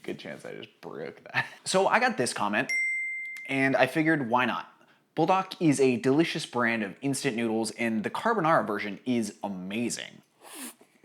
Good chance I just broke that. So I got this comment, and I figured, why not? Bulldog is a delicious brand of instant noodles, and the carbonara version is amazing.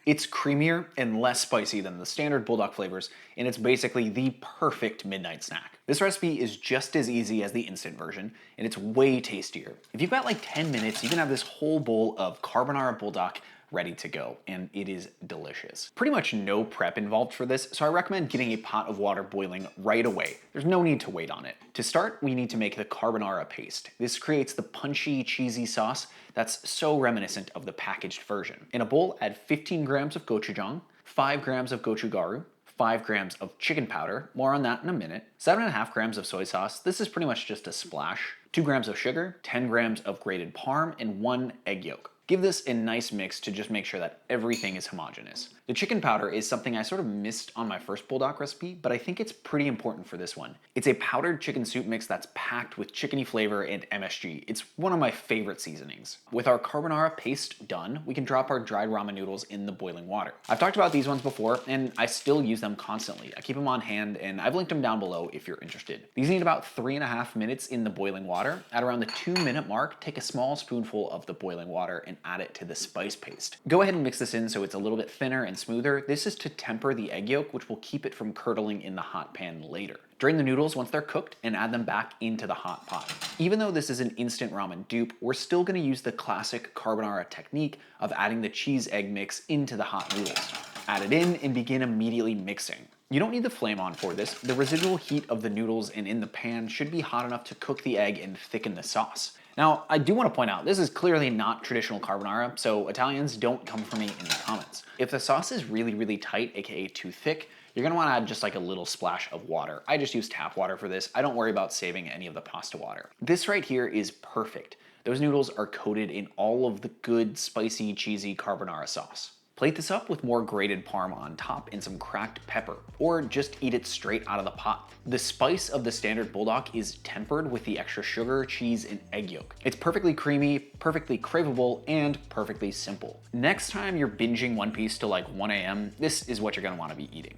It's creamier and less spicy than the standard Bulldog flavors, and it's basically the perfect midnight snack. This recipe is just as easy as the instant version, and it's way tastier. If you've got like 10 minutes, you can have this whole bowl of carbonara Bulldog ready to go, and it is delicious. Pretty much no prep involved for this, so I recommend getting a pot of water boiling right away. There's no need to wait on it. To start, we need to make the carbonara paste. This creates the punchy, cheesy sauce that's so reminiscent of the packaged version. In a bowl, add 15 grams of gochujang, 5 grams of gochugaru, 5 grams of chicken powder, more on that in a minute, 7.5 grams of soy sauce, this is pretty much just a splash, 2 grams of sugar, 10 grams of grated parm, and 1 egg yolk. Give this a nice mix to just make sure that everything is homogeneous. The chicken powder is something I sort of missed on my first Bulldog recipe, but I think it's pretty important for this one. It's a powdered chicken soup mix that's packed with chickeny flavor and MSG. It's one of my favorite seasonings. With our carbonara paste done, we can drop our dried ramen noodles in the boiling water. I've talked about these ones before, and I still use them constantly. I keep them on hand, and I've linked them down below if you're interested. These need about 3.5 minutes in the boiling water. At around the 2-minute mark, take a small spoonful of the boiling water and add it to the spice paste. Go ahead and mix this in so it's a little bit thinner and smoother. This is to temper the egg yolk, which will keep it from curdling in the hot pan later. Drain the noodles once they're cooked and add them back into the hot pot. Even though this is an instant ramen dupe, we're still going to use the classic carbonara technique of adding the cheese egg mix into the hot noodles. Add it in and begin immediately mixing. You don't need the flame on for this. The residual heat of the noodles and in the pan should be hot enough to cook the egg and thicken the sauce. Now, I do want to point out, this is clearly not traditional carbonara, so Italians, don't come for me in the comments. If the sauce is really, really tight, aka too thick, you're gonna wanna add just like a little splash of water. I just use tap water for this. I don't worry about saving any of the pasta water. This right here is perfect. Those noodles are coated in all of the good, spicy, cheesy carbonara sauce. Plate this up with more grated parm on top and some cracked pepper, or just eat it straight out of the pot. The spice of the standard Bulldog is tempered with the extra sugar, cheese, and egg yolk. It's perfectly creamy, perfectly craveable, and perfectly simple. Next time you're binging One Piece till like 1 a.m., this is what you're gonna wanna be eating.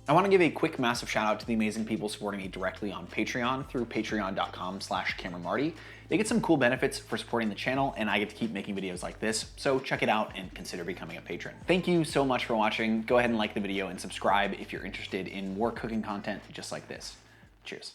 I want to give a quick massive shout out to the amazing people supporting me directly on Patreon through patreon.com/CameronMarty. They get some cool benefits for supporting the channel, and I get to keep making videos like this, so check it out and consider becoming a patron. Thank you so much for watching. Go ahead and like the video and subscribe if you're interested in more cooking content just like this. Cheers.